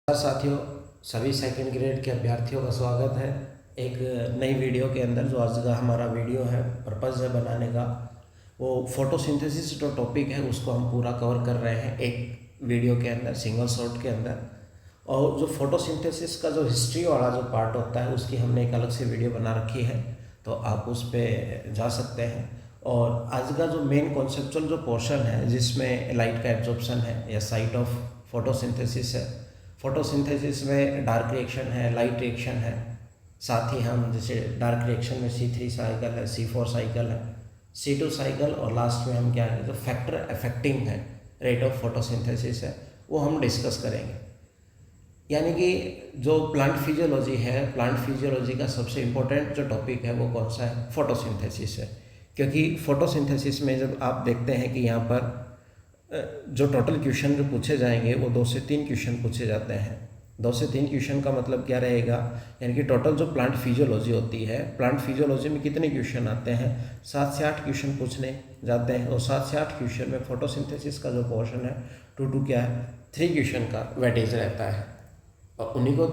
साथियों, सभी second grade के अभ्यर्थियों का स्वागत है एक नई वीडियो के अंदर। जो आज का हमारा वीडियो है, पर्पज़ है बनाने का, वो फोटोसिंथेसिस जो टॉपिक है उसको हम पूरा कवर कर रहे हैं एक वीडियो के अंदर, सिंगल शॉट के अंदर। और जो फोटोसिंथेसिस का जो हिस्ट्री वाला जो पार्ट होता है उसकी हमने एक अलग से वीडियो बना रखी है, तो आप उस पर जा सकते हैं। और आज का जो मेन कॉन्सेप्चुअल जो पोर्शन है जिसमें लाइट का एब्जॉर्प्शन है या साइट ऑफ फोटोसिंथेसिस है। फोटोसिंथेसिस में डार्क रिएक्शन है, लाइट रिएक्शन है, साथ ही हम जैसे डार्क रिएक्शन में C3 साइकिल है, C4 साइकिल है, C2 साइकिल, और लास्ट में हम क्या है जो फैक्टर अफेक्टिंग है रेट ऑफ फोटोसिंथेसिस है वो हम डिस्कस करेंगे। यानी कि जो प्लांट फिजियोलॉजी है, प्लांट फिजियोलॉजी का सबसे इम्पोर्टेंट जो टॉपिक है वो कौन सा है? फोटोसिंथेसिस है। क्योंकि फोटोसिंथेसिस में जब आप देखते हैं कि यहाँ पर जो टोटल क्वेश्चन जो पूछे जाएंगे वो 2 से 3 क्वेश्चन पूछे जाते हैं। 2 से 3 क्वेश्चन का मतलब क्या रहेगा? यानी कि टोटल जो प्लांट फिजियोलॉजी होती है, प्लांट फिजियोलॉजी में कितने क्वेश्चन आते हैं? 7 से 8 क्वेश्चन पूछने जाते हैं। और 7 से 8 क्वेश्चन में फोटोसिंथेसिस का जो पोर्शन है 2 क्या है, 3 क्वेश्चन का वेटेज रहता है। और उन्हीं को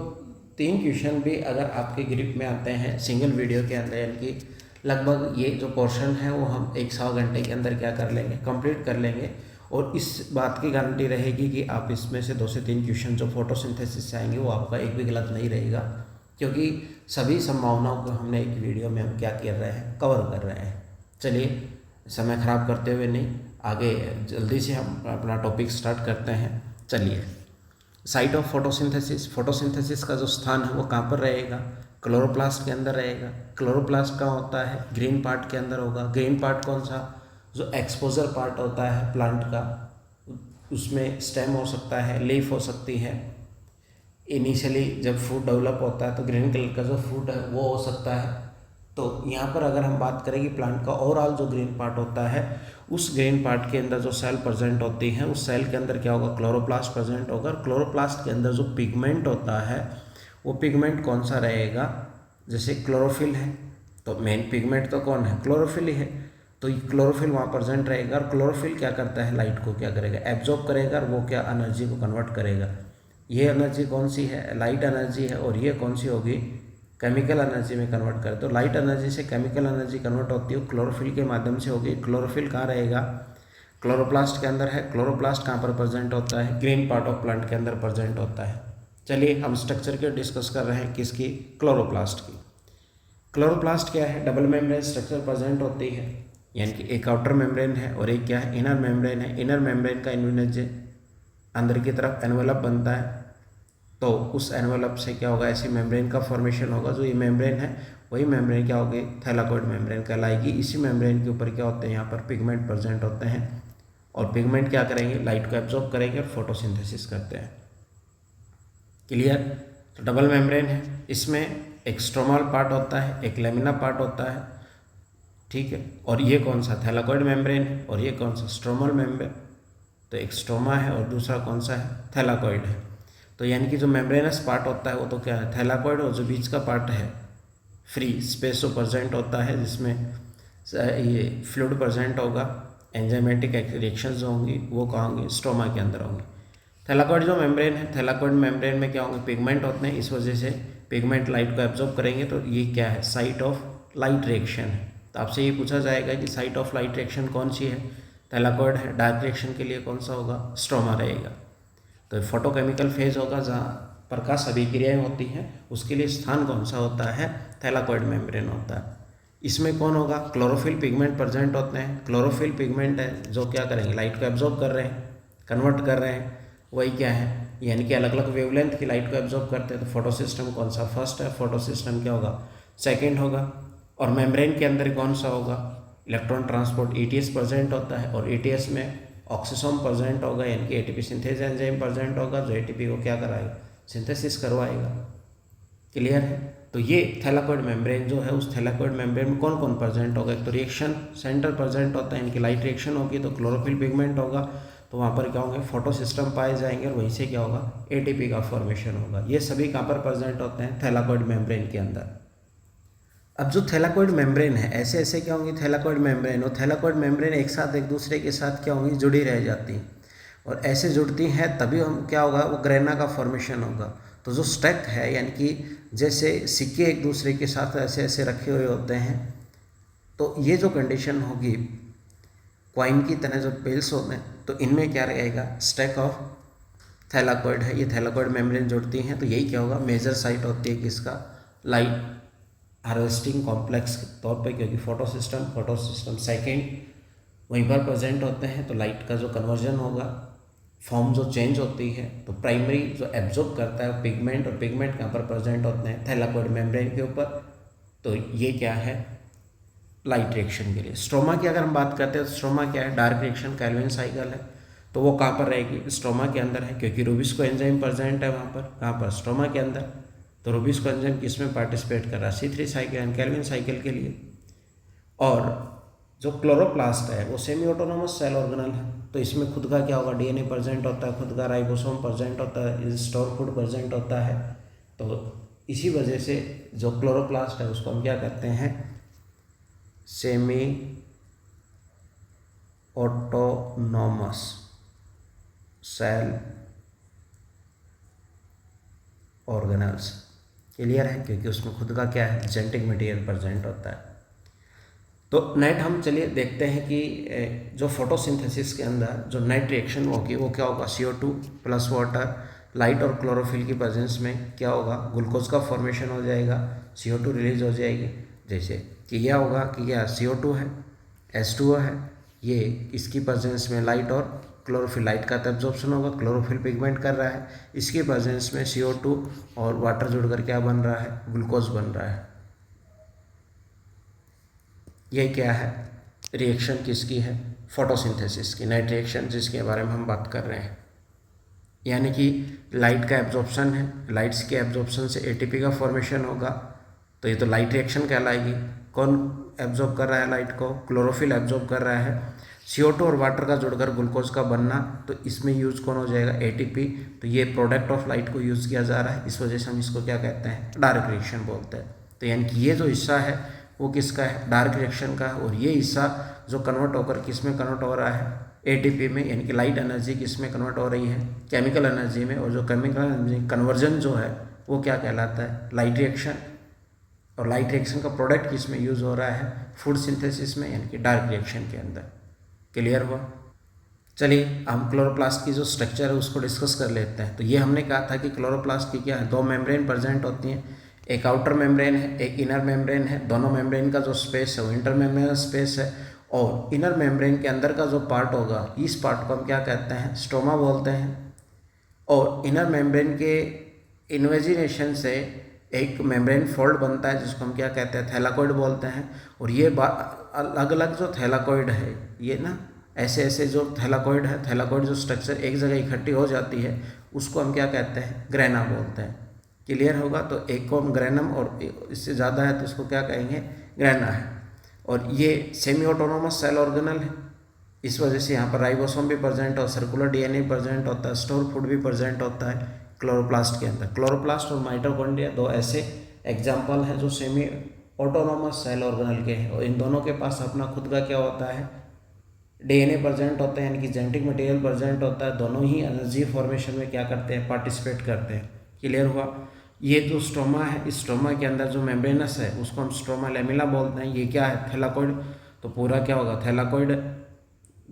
3 क्वेश्चन भी अगर आपके ग्रिप में आते हैं सिंगल वीडियो के अंदर, यानी कि लगभग ये जो पोर्शन है वो हम 1 घंटे के अंदर क्या कर लेंगे, कंप्लीट कर लेंगे। और इस बात की गारंटी रहेगी कि आप इसमें से 2 से 3 क्वेश्चन जो फोटोसिंथेसिस से आएंगे वो आपका एक भी गलत नहीं रहेगा, क्योंकि सभी संभावनाओं को हमने एक वीडियो में हम क्या कर रहे हैं, कवर कर रहे हैं। चलिए, समय ख़राब करते हुए नहीं, आगे जल्दी से हम अपना टॉपिक स्टार्ट करते हैं। चलिए, साइट ऑफ फोटोसिंथेसिस। फोटोसिंथेसिस का जो स्थान है वो कहाँ पर रहेगा? क्लोरोप्लास्ट के अंदर रहेगा। क्लोरोप्लास्ट कहाँ होता है? ग्रीन पार्ट के अंदर होगा। ग्रीन पार्ट कौन सा? जो एक्सपोजर पार्ट होता है प्लांट का, उसमें स्टेम हो सकता है, लीफ हो सकती है। इनिशियली जब फूड डेवलप होता है तो ग्रीन कलर का जो फूड है वो हो सकता है। तो यहाँ पर अगर हम बात करें कि प्लांट का ओवरऑल जो ग्रीन पार्ट होता है, उस ग्रीन पार्ट के अंदर जो सेल प्रेजेंट होती हैं, उस सेल के अंदर क्या होगा, क्लोरोप्लास्ट प्रेजेंट होगा। और क्लोरोप्लास्ट के अंदर जो पिगमेंट होता है वो पिगमेंट कौन सा रहेगा? जैसे क्लोरोफिल है तो मेन पिगमेंट तो कौन है? क्लोरोफिल ही है। तो क्लोरोफिल वहाँ प्रेजेंट रहेगा। और क्लोरोफिल क्या करता है? लाइट को क्या करेगा, एब्जॉर्ब करेगा, और वो क्या एनर्जी को कन्वर्ट करेगा। ये एनर्जी कौन सी है? लाइट एनर्जी है। और ये कौन सी होगी? केमिकल एनर्जी में कन्वर्ट करे। तो लाइट एनर्जी से केमिकल एनर्जी कन्वर्ट होती है क्लोरोफिल के माध्यम से होगी। क्लोरोफिल कहाँ रहेगा? क्लोरोप्लास्ट के अंदर है। क्लोरोप्लास्ट कहाँ पर प्रेजेंट होता है? ग्रीन पार्ट ऑफ प्लांट के अंदर प्रेजेंट होता है। चलिए, हम स्ट्रक्चर के डिस्कस कर रहे हैं, किसकी? क्लोरोप्लास्ट की। क्लोरोप्लास्ट क्या है? डबल मेम्ब्रेन स्ट्रक्चर प्रेजेंट होती है, यानी कि एक आउटर मेम्ब्रेन है और एक क्या है, इनर मेम्ब्रेन है। इनर मेम्ब्रेन का इन्वेज अंदर की तरफ एनवेलप बनता है, तो उस एनवेलप से क्या होगा, ऐसी मेम्ब्रेन का फॉर्मेशन होगा। जो ये मेम्ब्रेन है वही मेम्ब्रेन क्या होगी, थैलाकोइड मेम्ब्रेन कहलाएगी। इसी मेम्ब्रेन के ऊपर क्या होते हैं, यहाँ पर पिगमेंट प्रेजेंट होते हैं, और पिगमेंट क्या करेंगे, लाइट को एब्जॉर्ब करेंगे और फोटोसिंथेसिस करते हैं। क्लियर? तो डबल मेम्ब्रेन है, इसमें एक स्ट्रोमल पार्ट होता है, एक लेमिना पार्ट होता है, ठीक है। और ये कौन सा, थैलाकोइड मेम्ब्रेन है, और ये कौन सा, स्ट्रोमल मेम्ब्रेन। तो एक स्ट्रोमा है और दूसरा कौन सा है, थैलाकोइड है। तो यानी कि जो मेम्ब्रेनस पार्ट होता है वो तो क्या है, थैलाकोइड, और जो बीच का पार्ट है फ्री स्पेस जो प्रेजेंट होता है, जिसमें ये फ्लूइड प्रेजेंट होगा, एंजाइमेटिक रिएक्शंस जो होंगी वो कहाँ होंगी, स्ट्रोमा के अंदर होंगी। थैलाकोइड जो मेम्ब्रेन है, थैलाकोइड मेम्ब्रेन में क्या होंगे, पिगमेंट होते हैं, इस वजह से पिगमेंट लाइट को एब्जॉर्ब करेंगे। तो ये क्या है, साइट ऑफ लाइट रिएक्शन है। तो आपसे ये पूछा जाएगा कि साइट ऑफ लाइट रिएक्शन कौन सी है, थैलाकोइड है। डार्क रिएक्शन के लिए कौन सा होगा, स्ट्रोमा रहेगा। तो फोटोकेमिकल फेज होगा, जहाँ प्रकाश अभिक्रियाएं होती हैं, उसके लिए स्थान कौन सा होता है, थैलाकोइड मेम्ब्रेन होता है। इसमें कौन होगा, क्लोरोफिल पिगमेंट प्रेजेंट होते हैं। क्लोरोफिल पिगमेंट है जो क्या करेंगे, लाइट को एब्जॉर्ब कर रहे हैं, कन्वर्ट कर रहे हैं। वही क्या है, यानी कि अलग अलग वेवलेंथ की लाइट को एब्जॉर्ब करते हैं। तो फोटो सिस्टम कौन सा, फर्स्ट है। फोटो सिस्टम क्या होगा, सेकेंड होगा। और मेम्ब्रेन के अंदर कौन सा होगा, इलेक्ट्रॉन ट्रांसपोर्ट, ETS प्रेजेंट होता है। और ETS में ऑक्सीसोम प्रेजेंट होगा, यानी कि ATP सिंथेज एंजाइम प्रेजेंट होगा, जो ATP को क्या कराएगा, सिंथेसिस करवाएगा। क्लियर है? तो ये थैलाकोइड मेम्ब्रेन जो है, उस थैलाकोइड मेम्ब्रेन में कौन कौन प्रेजेंट होगा, एक तो रिएक्शन सेंटर प्रेजेंट होता है, यानी कि लाइट रिएक्शन होगी तो क्लोरोफिल पिगमेंट होगा, तो वहाँ पर क्या होंगे, फोटो सिस्टम पाए जाएंगे, और वहीं से क्या होगा, ATP का फॉर्मेशन होगा। ये सभी कहाँ पर प्रेजेंट होते हैं, थैलाकोइड मेम्ब्रेन के अंदर। अब जो थैलाकोइड मेम्ब्रेन है, ऐसे ऐसे क्या होंगी थैलाकोइड मेम्ब्रेन, और थैलाकोइड मेम्ब्रेन एक साथ एक दूसरे के साथ क्या होंगी, जुड़ी रह जाती हैं। और ऐसे जुड़ती हैं तभी हम क्या होगा, वो ग्रेना का फॉर्मेशन होगा। तो जो स्टैक है यानी कि जैसे सिक्के एक दूसरे के साथ ऐसे ऐसे रखे हुए होते हैं, तो ये जो कंडीशन होगी क्वाइन की तरह जो पेल्स होते हैं, तो इनमें क्या रहेगा, स्टैक ऑफ थैलाकॉइड है, ये थैलाकॉइड मेम्ब्रेन जुड़ती हैं। तो यही क्या होगा, मेजर साइट होती है किसका, लाइट हार्वेस्टिंग कॉम्प्लेक्स के तौर पे, क्योंकि फोटो सिस्टम सेकेंड वहीं पर प्रेजेंट होते हैं। तो लाइट का जो कन्वर्जन होगा, फॉर्म जो चेंज होती है, तो प्राइमरी जो एब्जॉर्ब करता है पिगमेंट, और पिगमेंट कहाँ पर प्रेजेंट होते हैं, थैलाकॉइड मेम्ब्रेन के ऊपर। तो ये क्या है, लाइट रिएक्शन के लिए। स्ट्रोमा की अगर हम बात करते हैं तो स्ट्रोमा क्या है, डार्क रिएक्शन कैल्विन साइकिल है। तो वो कहाँ पर रहेगी, स्ट्रोमा के अंदर है, क्योंकि रूबिस्को एंजाइम प्रेजेंट है वहाँ पर, कहाँ पर, स्ट्रोमा के अंदर। तो रूबिस्को एंजाइम किस में पार्टिसिपेट कर रहा है, C3 साइकिल कैल्विन साइकिल के लिए। और जो क्लोरोप्लास्ट है वो सेमी ऑटोनोमस सेल ऑर्गेनल है, तो इसमें खुद का क्या होगा, DNA प्रेजेंट होता है, खुद का राइबोसोम प्रेजेंट होता है, स्टोर फूड प्रेजेंट होता है। तो इसी वजह से जो क्लोरोप्लास्ट है उसको हम क्या कहते हैं, semi autonomous cell organelles. Clear है, क्योंकि उसमें खुद का क्या है, जेनेटिक मटेरियल प्रेजेंट होता है। तो नेट हम चलिए देखते हैं कि जो फोटोसिंथेसिस के अंदर जो नेट रिएक्शन होगी वो क्या होगा, CO2 प्लस वाटर, लाइट और क्लोरोफिल की प्रेजेंस में क्या होगा, ग्लूकोज का फॉर्मेशन हो जाएगा, CO2 रिलीज हो जाएगी। जैसे कि यह होगा कि यह CO2 है, H2O है, ये इसकी प्रेजेंस में लाइट और क्लोरोफिल, लाइट का एब्जॉर्प्शन होगा, क्लोरोफिल पिगमेंट कर रहा है, इसकी प्रेजेंस में CO2 और वाटर जुड़कर क्या बन रहा है, ग्लूकोज बन रहा है। ये क्या है, रिएक्शन किसकी है, फोटोसिंथेसिस की, नेट रिएक्शन जिसके बारे में हम बात कर रहे हैं। यानी कि लाइट का एब्जॉर्प्शन है, लाइट्स के एब्जॉर्प्शन से ATP का फॉर्मेशन होगा, तो ये तो लाइट रिएक्शन कहलाएगी। कौन एब्जॉर्ब कर रहा है लाइट को, क्लोरोफिल एब्जॉर्ब कर रहा है। CO2 और वाटर का जुड़कर ग्लूकोज का बनना, तो इसमें यूज कौन हो जाएगा, ATP। तो ये प्रोडक्ट ऑफ लाइट को यूज़ किया जा रहा है, इस वजह से हम इसको क्या कहते हैं, डार्क रिएक्शन बोलते हैं। तो यानी कि ये जो हिस्सा है वो किसका है, डार्क रिएक्शन का, और ये हिस्सा जो कन्वर्ट होकर किस में कन्वर्ट हो रहा है, ATP में, यानी कि लाइट एनर्जी किस में कन्वर्ट हो रही है, केमिकल एनर्जी में। और जो केमिकल एनर्जी कन्वर्जन जो है वो क्या कहलाता है, लाइट रिएक्शन। और लाइट रिएक्शन का प्रोडक्ट किस में यूज़ हो रहा है, फूड सिंथेसिस में, यानी कि डार्क रिएक्शन के अंदर। क्लियर हुआ। चलिए हम क्लोरोप्लास्ट की जो स्ट्रक्चर है उसको डिस्कस कर लेते हैं। तो ये हमने कहा था कि क्लोरोप्लास्ट की क्या है, दो मेम्ब्रेन प्रेजेंट होती हैं, एक आउटर मेम्ब्रेन है, एक इनर मेम्ब्रेन है। दोनों मेम्ब्रेन का जो स्पेस है वो इंटर मेम्ब्रेनल स्पेस है, और इनर मेम्ब्रेन के अंदर का जो पार्ट होगा, इस पार्ट को हम क्या कहते हैं, स्ट्रोमा बोलते हैं। और इनर मेम्ब्रेन के इन्वेजिनेशन से एक मेम्ब्रेन फोल्ड बनता है जिसको हम क्या कहते हैं, थैलाकॉइड बोलते हैं। और ये अलग अलग जो थैलाकॉइड है, ये ना ऐसे ऐसे जो थैलाकॉइड है, थैलाकॉइड जो स्ट्रक्चर एक जगह इकट्ठी हो जाती है उसको हम क्या कहते हैं, ग्रेना बोलते हैं। क्लियर होगा। तो एक को हम ग्रेनम, और इससे ज़्यादा है तो इसको क्या कहेंगे, ग्रेना है। और ये सेमी ऑटोनोमस सेल ऑर्गेनल है, इस वजह से यहाँ पर राइबोसोम भी प्रेजेंट और सर्कुलर DNA प्रेजेंट होता है, स्टोर फूड भी प्रेजेंट होता है क्लोरोप्लास्ट के अंदर। क्लोरोप्लास्ट और माइटोकॉन्ड्रिया दो ऐसे एग्जाम्पल हैं जो सेमी ऑटोनोमस सेल ऑर्गेनल के हैं, और इन दोनों के पास अपना खुद का क्या होता है, DNA प्रेजेंट होता है, यानी कि जेनेटिक मटेरियल प्रेजेंट होता है। दोनों ही एनर्जी फॉर्मेशन में क्या करते हैं, पार्टिसिपेट करते हैं। क्लियर हुआ। ये जो स्ट्रोमा है, इस स्ट्रोमा के अंदर जो मेम्ब्रेनस है उसको हम स्ट्रोमा लेमिला बोलते हैं। ये क्या है, थैलाकॉइड। तो पूरा क्या होगा, थैलाकॉइड,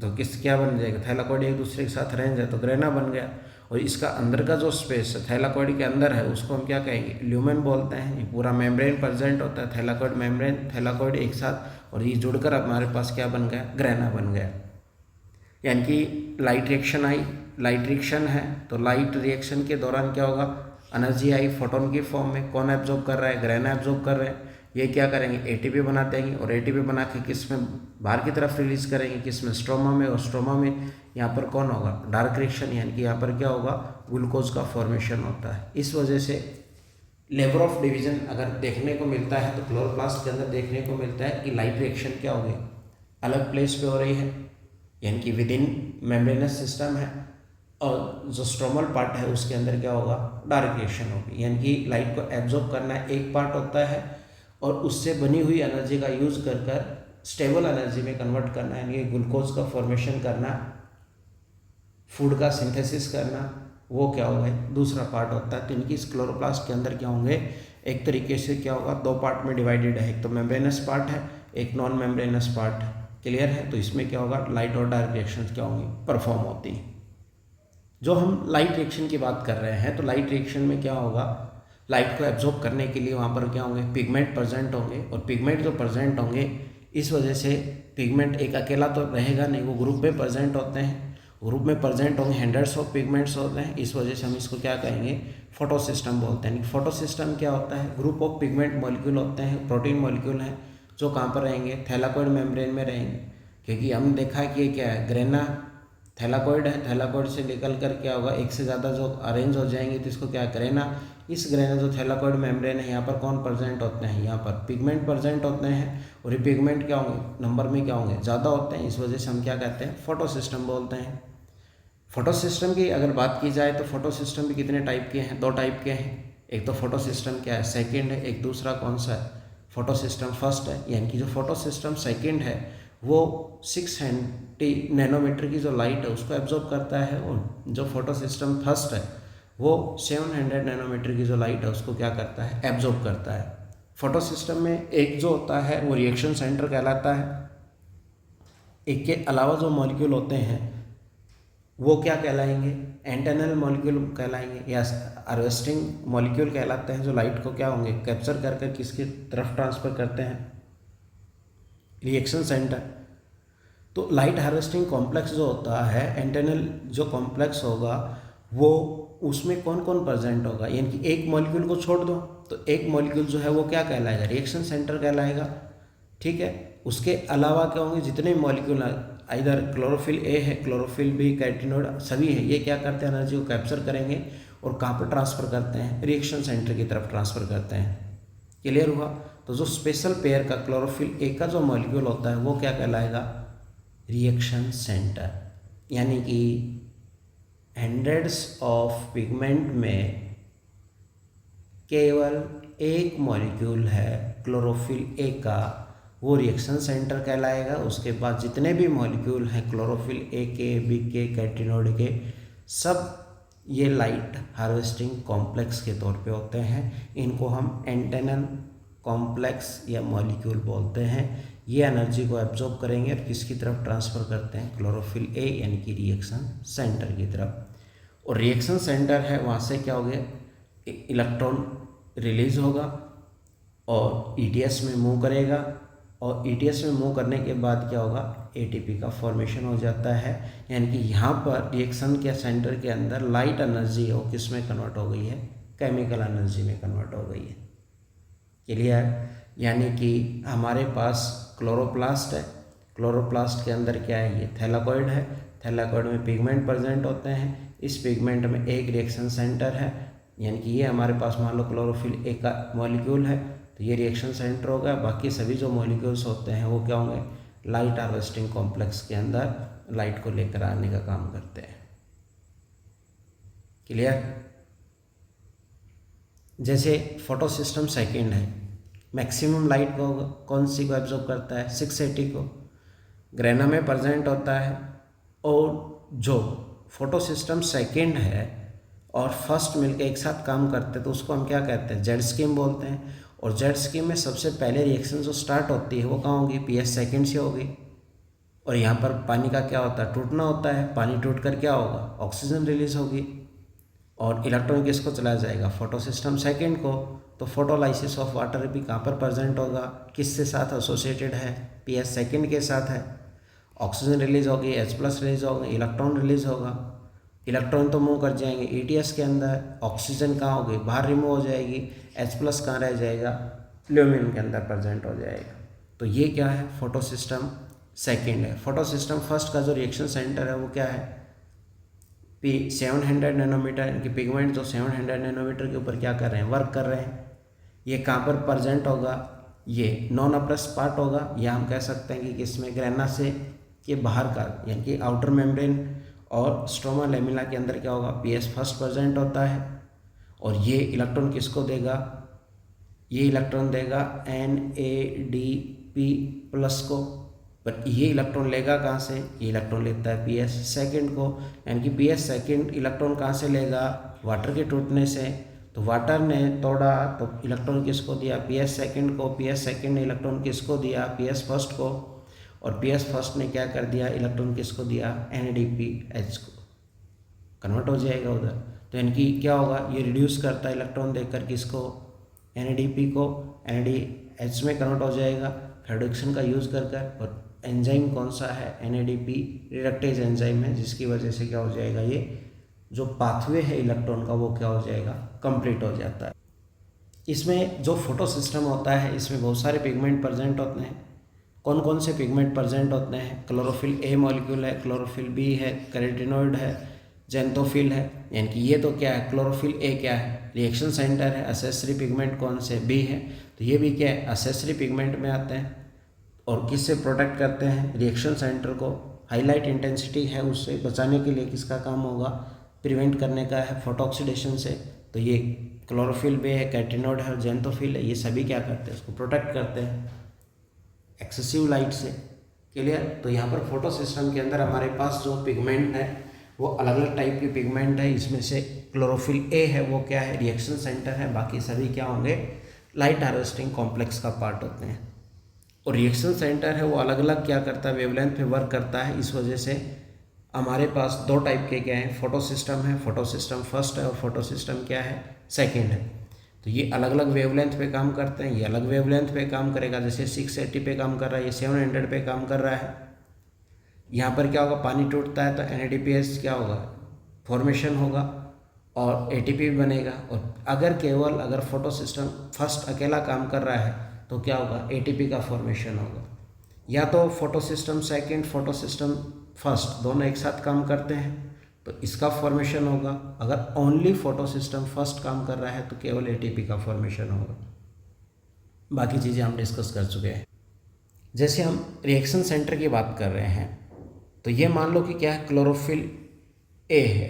तो किस क्या बन जाएगा, थैलाकॉइड एक दूसरे के साथ रेंज है तो ग्रेना बन गया। और इसका अंदर का जो स्पेस है थैलाकॉइड के अंदर है उसको हम क्या कहेंगे, ल्यूमेन बोलते हैं। ये पूरा मेम्ब्रेन प्रेजेंट होता है, थैलाकॉइड मेम्ब्रेन, थैलाकॉइड एक साथ, और ये जुड़कर हमारे पास क्या बन गया, ग्रेना बन गया। यानी कि light reaction I, light reaction है तो लाइट रिएक्शन के दौरान क्या होगा, एनर्जी आई फोटोन की फॉर्म में। कौन एब्जॉर्ब कर रहा है, ग्रेना एब्जॉर्ब कर रहे हैं। ये क्या करेंगे, ATP बना देंगे, और ATP बना के किस में, बाहर की तरफ रिलीज करेंगे, किस में, स्ट्रोमा में। और स्ट्रोमा में यहाँ पर कौन होगा, डार्क रिएक्शन, यानी कि यहाँ पर क्या होगा, ग्लूकोज का फॉर्मेशन होता है। इस वजह से लेवल ऑफ डिवीजन अगर देखने को मिलता है तो क्लोरोप्लास्ट के अंदर देखने को मिलता है कि लाइट रिएक्शन क्या होगी, अलग प्लेस पे हो रही है, यानी कि विद इन मेम्ब्रेनस सिस्टम है। और जो स्ट्रोमल पार्ट है उसके अंदर क्या होगा, डार्क रिएक्शन होगी। यानी कि लाइट को एब्जॉर्ब करना एक पार्ट होता है, और उससे बनी हुई एनर्जी का यूज़ कर स्टेबल एनर्जी में कन्वर्ट करना, यानी कि ग्लूकोज का फॉर्मेशन करना फूड का सिंथेसिस करना, वो क्या होगा दूसरा पार्ट होता है। तो इनकी इस क्लोरोप्लास्ट के अंदर क्या होंगे, एक तरीके से क्या होगा, दो पार्ट में डिवाइडेड है, एक तो मेम्ब्रेनस पार्ट है, एक नॉन मेम्ब्रेनस पार्ट है। क्लियर है। तो इसमें क्या होगा, लाइट और डार्क रिएक्शंस क्या होंगी, परफॉर्म होती हैं। जो हम लाइट रिएक्शन की बात कर रहे हैं, तो लाइट रिएक्शन में क्या होगा, लाइट को एब्जॉर्ब करने के लिए वहाँ पर क्या होंगे, पिगमेंट प्रेजेंट होंगे। और पिगमेंट जो प्रेजेंट होंगे, इस वजह से पिगमेंट एक अकेला तो रहेगा नहीं, वो ग्रुप में प्रेजेंट होते हैं। ग्रुप में प्रेजेंट होंगे, हंड्रेड्स ऑफ पिगमेंट्स होते हैं। इस वजह से हम इसको क्या कहेंगे, फोटो सिस्टम बोलते हैं। फोटो सिस्टम क्या होता है, ग्रुप ऑफ पिगमेंट मॉलिक्यूल होते हैं, प्रोटीन मॉलिक्यूल हैं, जो कहाँ पर रहेंगे, थैलाकोइड मेम्ब्रेन में रहेंगे। क्योंकि हम देखा है कि ये क्या है, ग्रेना थैलाकोइड है, थैलाकोइड से निकल कर क्या होगा, एक से ज़्यादा जो अरेंज हो जाएंगे तो इसको क्या, ग्रेना। इस ग्रेना जो थैलाकोइड मेम्ब्रेन है, यहाँ पर कौन प्रेजेंट होते हैं, यहाँ पर पिगमेंट प्रेजेंट होते हैं। और ये पिगमेंट क्या होंगे, नंबर में क्या होंगे, ज़्यादा होते हैं। इस वजह से हम क्या कहते हैं, फोटो सिस्टम बोलते हैं। फोटो सिस्टम की अगर बात की जाए तो फोटो सिस्टम भी कितने टाइप के हैं, दो टाइप के हैं। एक तो फोटो सिस्टम क्या है, सेकेंड है, एक दूसरा कौन सा है, फोटो सिस्टम फर्स्ट है। यानी कि जो फोटो सिस्टम सेकेंड है वो 600 नैनोमीटर की जो लाइट है उसको एब्जॉर्ब करता है। और जो फोटो सिस्टम फर्स्ट है वो 700 नैनोमीटर की जो लाइट है उसको क्या करता है, एब्जॉर्ब करता है। फोटो सिस्टम में एक जो होता है वो रिएक्शन सेंटर कहलाता है। एक के अलावा जो मॉलिक्यूल होते हैं वो क्या कहलाएंगे, इंटरनल मॉलिक्यूल कहलाएंगे, या हार्वेस्टिंग मॉलिक्यूल कहलाते हैं, जो लाइट को क्या होंगे, कैप्चर कर कर किसकी तरफ ट्रांसफ़र करते हैं, रिएक्शन सेंटर। तो लाइट हार्वेस्टिंग कॉम्प्लेक्स जो होता है, इंटरनल जो कॉम्प्लेक्स होगा वो उसमें कौन कौन प्रेजेंट होगा, यानी कि एक मॉलिक्यूल को छोड़ दो तो एक मॉलिक्यूल जो है वो क्या कहलाएगा, रिएक्शन सेंटर कहलाएगा। ठीक है। उसके अलावा क्या होंगे, जितने मॉलिक्यूल इधर क्लोरोफिल ए है, क्लोरोफिल बी, कैटिनोइड सभी है, ये क्या करते हैं, एनर्जी को कैप्चर करेंगे और कहाँ पर ट्रांसफ़र करते हैं, रिएक्शन सेंटर की तरफ ट्रांसफ़र करते हैं। क्लियर हुआ। तो जो स्पेशल पेयर का क्लोरोफिल ए का जो मॉलिक्यूल होता है वो क्या कहलाएगा, रिएक्शन सेंटर। यानी कि हंड्रेड्स ऑफ पिगमेंट में केवल एक मॉलिक्यूल है क्लोरोफिल ए का, वो रिएक्शन सेंटर कहलाएगा। उसके बाद जितने भी मॉलिक्यूल हैं क्लोरोफिल ए के, बी के, कैटिनोइड के, सब ये लाइट हार्वेस्टिंग कॉम्प्लेक्स के तौर पे होते हैं। इनको हम इंटरनल कॉम्प्लेक्स या मॉलिक्यूल बोलते हैं। ये एनर्जी को एब्जॉर्ब करेंगे और किसकी तरफ ट्रांसफ़र करते हैं, क्लोरोफिल ए यानी कि रिएक्शन सेंटर की तरफ। और रिएक्शन सेंटर है, वहाँ से क्या हो गया, इलेक्ट्रॉन रिलीज होगा और ईटीएस में मूव करेगा। और ईटीएस में मूव करने के बाद क्या होगा, एटीपी का फॉर्मेशन हो जाता है। यानी कि यहाँ पर रिएक्शन के सेंटर के अंदर लाइट एनर्जी हो किस में कन्वर्ट हो गई है, केमिकल एनर्जी में कन्वर्ट हो गई है। क्लियर। यानी कि हमारे पास क्लोरोप्लास्ट है, क्लोरोप्लास्ट के अंदर क्या है, ये थैलाकोइड है, थैलाकोइड में पिगमेंट प्रेजेंट होते हैं। इस पिगमेंट में एक रिएक्शन सेंटर है, यानी कि ये हमारे पास मान लो क्लोरोफिल ए का मॉलिक्यूल है तो ये रिएक्शन सेंटर होगा। बाकी सभी जो मॉलिक्यूल्स होते हैं वो क्या होंगे, लाइट हार्वेस्टिंग कॉम्प्लेक्स के अंदर लाइट को लेकर आने का काम करते हैं। क्लियर। जैसे फोटो सिस्टम सेकेंड है, मैक्सिमम लाइट को कौन सी को एब्जॉर्ब करता है, 680 को, ग्रेना में प्रेजेंट होता है। और जो फोटो सिस्टम सेकेंड है और फर्स्ट मिलकर एक साथ काम करते हैं तो उसको हम क्या कहते हैं, जेड स्कीम बोलते हैं। और जेड स्कीम में सबसे पहले रिएक्शन जो स्टार्ट होती है वो कहाँ होगी, पीएस सेकेंड से होगी। और यहाँ पर पानी का क्या होता है, टूटना होता है। पानी टूट कर क्या होगा, ऑक्सीजन रिलीज होगी और इलेक्ट्रॉन किसको चला जाएगा, फोटो सिस्टम सेकेंड को। तो फोटोलाइसिस ऑफ वाटर भी कहाँ पर प्रेजेंट होगा, किसके साथ एसोसिएटेड है, पीएस सेकेंड के साथ है। ऑक्सीजन रिलीज होगी, H+ रिलीज होगा, इलेक्ट्रॉन रिलीज होगा। इलेक्ट्रॉन तो मूव कर जाएंगे ईटीएस के अंदर, ऑक्सीजन कहाँ होगी, बाहर रिमूव हो जाएगी, H+ कहाँ रह जाएगा, ल्यूमिन के अंदर प्रेजेंट हो जाएगा। तो ये क्या है, फोटो सिस्टम सेकेंड है। फोटो सिस्टम फर्स्ट का जो रिएक्शन सेंटर है वो क्या है, 700 नैनोमीटर। इनकी पिगमेंट जो 700 नैनोमीटर के ऊपर क्या कर रहे हैं, वर्क कर रहे हैं। ये कहाँ पर प्रेजेंट होगा, ये नॉन अप्रेस पार्ट होगा, या हम कह सकते हैं कि किसमें, ग्रेना से के बाहर का, यानी कि आउटर मेम्ब्रेन और स्ट्रोमा लेमिना के अंदर क्या होगा, पीएस फर्स्ट प्रेजेंट होता है। और ये इलेक्ट्रॉन किसको देगा, ये इलेक्ट्रॉन देगा NADP+ को। बट ये इलेक्ट्रॉन लेगा कहाँ से, ये इलेक्ट्रॉन लेता है PS सेकंड को, यानी कि PS सेकंड इलेक्ट्रॉन कहाँ से लेगा, वाटर के टूटने से। तो वाटर ने तोड़ा तो इलेक्ट्रॉन किसको दिया, PS सेकंड को। PS सेकंड ने इलेक्ट्रॉन किसको दिया, PS फर्स्ट को। और PS फर्स्ट ने क्या कर दिया, इलेक्ट्रॉन किसको दिया, NADPH को, कन्वर्ट हो जाएगा उधर। तो यानी कि क्या होगा, ये रिड्यूस करता है इलेक्ट्रॉन देकर किसको, NADP को, NADH में कन्वर्ट हो जाएगा रिडक्शन का यूज़ कर कर। और एंजाइम कौन सा है, NADP रिडक्टेज एंजाइम है, जिसकी वजह से क्या हो जाएगा, ये जो पाथवे है इलेक्ट्रॉन का वो क्या हो जाएगा, कंप्लीट हो जाता है। इसमें जो फोटो सिस्टम होता है इसमें बहुत सारे पिगमेंट प्रेजेंट होते हैं। कौन कौन से पिगमेंट प्रेजेंट होते हैं, क्लोरोफिल A मॉलिक्यूल है, क्लोरोफिल B है, कैरोटीनॉइड है, जेंथोफिल है। यानी कि ये तो क्या है, क्लोरोफिल A क्या है, रिएक्शन सेंटर है। एसेसरी पिगमेंट कौन से, B है, तो ये भी क्या है, एसेसरी पिगमेंट में आते हैं। और किससे प्रोटेक्ट करते हैं, रिएक्शन सेंटर को। हाईलाइट इंटेंसिटी है उससे बचाने के लिए किसका काम होगा, प्रिवेंट करने का है, फोटो ऑक्सीडेशन से। तो ये क्लोरोफिल B है, कैरोटीनॉइड है, जेंथोफिल है, ये सभी क्या करते हैं, उसको प्रोटेक्ट करते हैं एक्सेसिव लाइट से। क्लियर। तो यहाँ पर फोटो सिस्टम के अंदर हमारे पास जो पिगमेंट है वो अलग अलग टाइप के पिगमेंट है। इसमें से क्लोरोफिल A है वो क्या है, रिएक्शन सेंटर है। बाकी सभी क्या होंगे, लाइट हार्वेस्टिंग कॉम्प्लेक्स का पार्ट होते हैं। और रिएक्शन सेंटर है वो अलग अलग क्या करता है, वेवलेंथ पे वर्क करता है। इस वजह से हमारे पास दो टाइप के क्या हैं, फोटो सिस्टम है, फोटो सिस्टम फर्स्ट है और फोटो सिस्टम क्या है, सेकेंड है। तो ये अलग अलग वेवलेंथ पे काम करते हैं। ये अलग वेवलेंथ पे काम करेगा, जैसे 680 पे काम कर रहा है, ये 700 पे काम कर रहा है। यहाँ पर क्या होगा, पानी टूटता है तो NADPH क्या होगा, फॉर्मेशन होगा और ATP बनेगा। और अगर फोटो सिस्टम फर्स्ट अकेला काम कर रहा है तो क्या होगा, ATP का फॉर्मेशन होगा। या तो photo system second, photo system first दोनों एक साथ काम करते हैं तो इसका फॉर्मेशन होगा। अगर ओनली फोटो सिस्टम फर्स्ट काम कर रहा है तो केवल ATP का फॉर्मेशन होगा। बाकी चीज़ें हम डिस्कस कर चुके हैं। जैसे हम रिएक्शन सेंटर की बात कर रहे हैं तो ये मान लो कि क्या है, क्लोरोफिल A है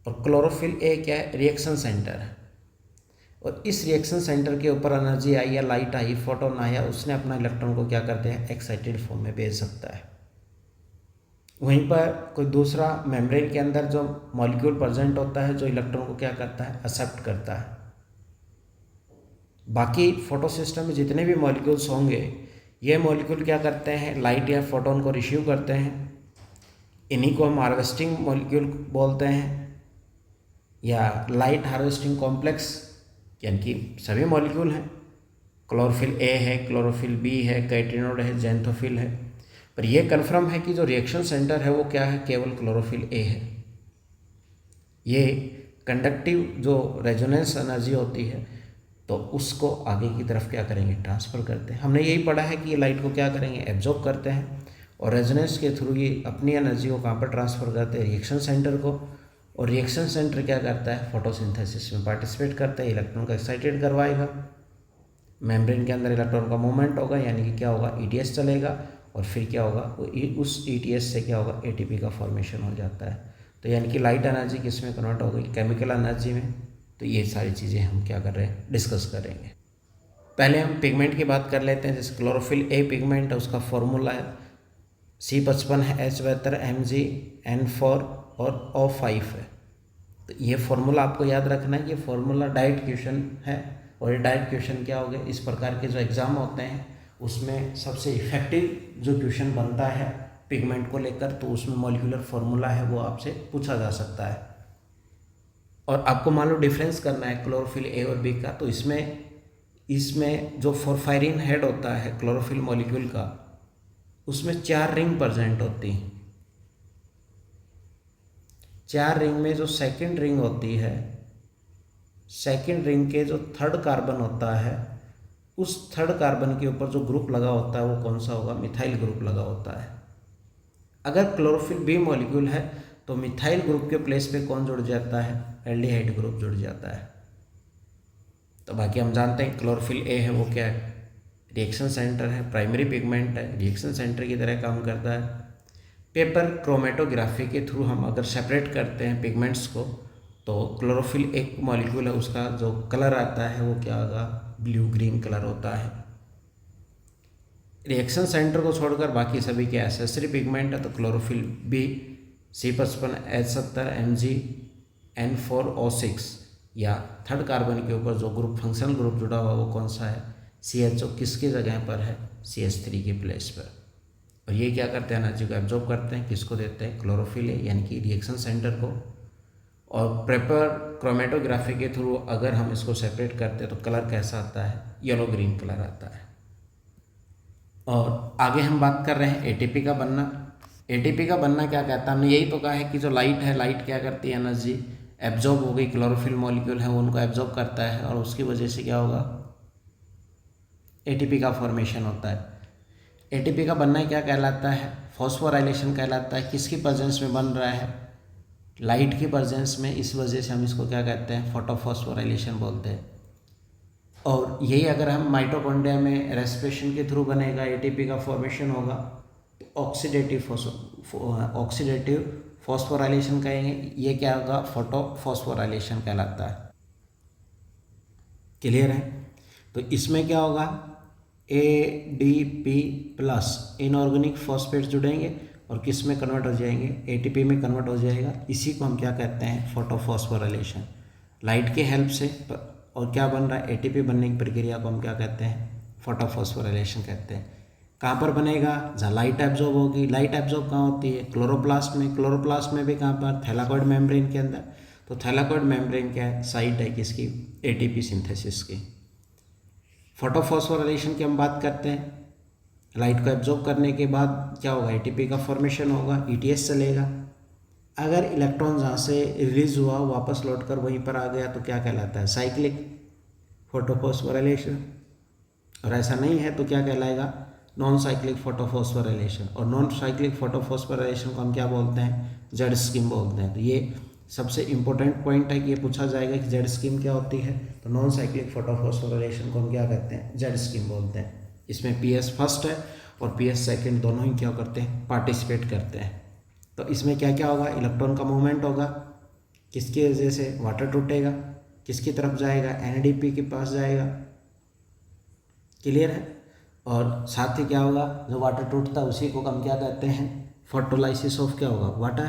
और क्लोरोफिल A क्या है, रिएक्शन सेंटर है। और इस रिएक्शन सेंटर के ऊपर एनर्जी आई या लाइट आई, फोटोन आया, उसने अपना इलेक्ट्रॉन को क्या करते हैं, एक्साइटेड फॉर्म में भेज सकता है। वहीं पर कोई दूसरा मेम्ब्रेन के अंदर जो मॉलिक्यूल प्रेजेंट होता है जो इलेक्ट्रॉन को क्या करता है, एक्सेप्ट करता है। बाकी फोटो सिस्टम में जितने भी मॉलिक्यूल्स होंगे ये मॉलिक्यूल क्या करते हैं, लाइट या फोटोन को रिसीव करते हैं। इन्हीं को हम हार्वेस्टिंग मॉलिक्यूल बोलते हैं या लाइट हार्वेस्टिंग कॉम्प्लेक्स, यानी कि सभी मॉलिक्यूल हैं। क्लोरोफिल A है, क्लोरोफिल B है, कैरोटीनॉइड है, जेंथोफिल है। पर यह कन्फर्म है कि जो रिएक्शन सेंटर है वो क्या है, केवल क्लोरोफिल A है। ये कंडक्टिव जो रेजोनेंस एनर्जी होती है तो उसको आगे की तरफ क्या करेंगे, ट्रांसफ़र करते हैं। हमने यही पढ़ा है कि ये लाइट को क्या करेंगे, एब्जॉर्ब करते हैं और रेजोनेंस के थ्रू ये अपनी एनर्जी को कहाँ पर ट्रांसफ़र करते हैं, रिएक्शन सेंटर को। और रिएक्शन सेंटर क्या करता है, फोटोसिंथेसिस में पार्टिसिपेट करता है, इलेक्ट्रॉन को एक्साइटेड करवाएगा। मेम्ब्रेन के अंदर इलेक्ट्रॉन का मूवमेंट होगा, यानी कि क्या होगा, ETS चलेगा और फिर क्या होगा, उस ETS से क्या होगा, ATP का फॉर्मेशन हो जाता है। तो यानी कि लाइट एनर्जी किस में कन्वर्ट हो गई, केमिकल एनर्जी में। तो ये सारी चीज़ें हम क्या कर रहे हैं, डिस्कस करेंगे। पहले हम पिगमेंट की बात कर लेते हैं। जैसे क्लोरोफिल A पिगमेंट है, उसका फॉर्मूला है C55 है, H72 MgN4 और O5 है। तो ये फॉर्मूला आपको याद रखना है। ये फॉर्मूला डायरेक्ट क्वेश्चन है और ये डायरेक्ट क्वेश्चन क्या हो गए, इस प्रकार के जो एग्ज़ाम होते हैं उसमें सबसे इफेक्टिव जो क्वेश्चन बनता है पिगमेंट को लेकर, तो उसमें मॉलिक्यूलर फॉर्मूला है वो आपसे पूछा जा सकता है। और आपको मान लो डिफरेंस करना है क्लोरोफिल A और B का, तो इसमें जो फोरफायरिन हेड होता है क्लोरोफिल मॉलिक्यूल का, उसमें 4 रिंग प्रेजेंट होती हैं। 4 रिंग में जो सेकंड रिंग होती है, सेकंड रिंग के जो थर्ड कार्बन होता है, उस थर्ड कार्बन के ऊपर जो ग्रुप लगा होता है वो कौन सा होगा, मिथाइल ग्रुप लगा होता है। अगर क्लोरोफिल B मॉलिक्यूल है तो मिथाइल ग्रुप के प्लेस पे कौन जुड़ जाता है, एल्डिहाइड ग्रुप जुड़ जाता है। तो बाकी हम जानते हैं क्लोरोफिल A है वो क्या है, रिएक्शन सेंटर है, प्राइमरी पिगमेंट है, रिएक्शन सेंटर की तरह काम करता है। पेपर क्रोमेटोग्राफी के थ्रू हम अगर सेपरेट करते हैं पिगमेंट्स को तो क्लोरोफिल एक मॉलिक्यूल है, उसका जो कलर आता है वो क्या होगा, ब्लू ग्रीन कलर होता है। रिएक्शन सेंटर को छोड़कर बाकी सभी के एसेसरी पिगमेंट है, तो क्लोरोफिल बी C55H70 MgN4O6 या थर्ड कार्बन के ऊपर जो ग्रुप फंक्शनल ग्रुप जुड़ा हुआ वो कौन सा है, CHO किसकी जगह पर है, CH3 की प्लेस पर। और ये क्या करते हैं, एनर्जी को एब्जॉर्ब करते हैं, किसको देते हैं, क्लोरोफिल ए यानी कि रिएक्शन सेंटर को। और प्रेपर क्रोमेटोग्राफी के थ्रू अगर हम इसको सेपरेट करते हैं तो कलर कैसा आता है, येलो ग्रीन कलर आता है। और आगे हम बात कर रहे हैं एटीपी का बनना। एटीपी का बनना क्या कहता है, हमने यही तो कहा है कि जो लाइट है, लाइट क्या करती है, एनर्जी एब्जॉर्ब हो गई, क्लोरोफिल मॉलिक्यूल है वो उनको एब्जॉर्ब करता है और उसकी वजह से क्या होगा, एटीपी का फॉर्मेशन होता है। एटीपी का बनना क्या कहलाता है, फॉस्फोराइलेशन कहलाता है। किसकी प्रेजेंस में बन रहा है, लाइट की प्रेजेंस में, इस वजह से हम इसको क्या कहते हैं, फोटोफॉस्फोराइलेशन बोलते हैं। और यही अगर हम माइटोकॉन्ड्रिया में रेस्पिरेशन के थ्रू बनेगा, एटीपी का फॉर्मेशन होगा, तो ऑक्सीडेटिव फॉस्फोराइलेशन कहेंगे। ये क्या होगा, फोटोफॉस्फोराइलेशन कहलाता है। क्लियर है। तो इसमें क्या होगा, ADP प्लस इनऑर्गेनिक फॉस्फेट जुड़ेंगे और किस में कन्वर्ट हो जाएंगे, ATP में कन्वर्ट हो जाएगा। इसी को हम क्या कहते हैं, फोटोफॉस्फोराइलेशन। लाइट की हेल्प से और क्या बन रहा है, ATP बनने की प्रक्रिया को हम क्या कहते हैं, फोटोफॉस्फोराइलेशन कहते हैं। कहाँ पर बनेगा, जहाँ लाइट एब्जॉर्ब होगी। लाइट एब्जॉर्ब कहाँ होती है, क्लोरोप्लास्ट में। क्लोरोप्लास्ट में भी कहाँ पर, थैलाकोइड मेम्ब्रेन के अंदर। तो थैलाकोइड मेम्ब्रेन क्या है, साइट है किसकी, ATP सिंथेसिस की। फोटोफॉस्फोराइलेशन की हम बात करते हैं, लाइट को एब्जॉर्ब करने के बाद क्या होगा, ATP का फॉर्मेशन होगा, ETS चलेगा। अगर इलेक्ट्रॉन जहाँ से रिलीज हुआ वापस लौटकर वहीं पर आ गया तो क्या कहलाता है, साइक्लिक फोटोफॉस्फोराइलेशन। और ऐसा नहीं है तो क्या कहलाएगा, नॉन साइक्लिक फोटोफॉस्फोराइलेशन। और नॉन साइक्लिक फोटोफॉस्फोराइलेशन को हम क्या बोलते हैं, जेड स्कीम बोलते हैं। तो ये सबसे इंपॉर्टेंट पॉइंट है कि ये पूछा जाएगा कि जेड स्कीम क्या होती है। तो नॉन साइक्लिक फोटोफॉस्फोराइलेशन को हम क्या कहते हैं, जेड स्कीम बोलते हैं। इसमें PS फर्स्ट है और PS सेकंड दोनों ही क्या करते हैं, पार्टिसिपेट करते हैं। तो इसमें क्या क्या होगा, इलेक्ट्रॉन का मूवमेंट होगा, किसकी वजह से, वाटर टूटेगा, किसकी तरफ जाएगा, NADP के पास जाएगा। क्लियर है। और साथ ही क्या होगा, जो वाटर टूटता है उसी को हम क्या कहते हैं, फोटोलाइसिस ऑफ क्या होगा, वाटर।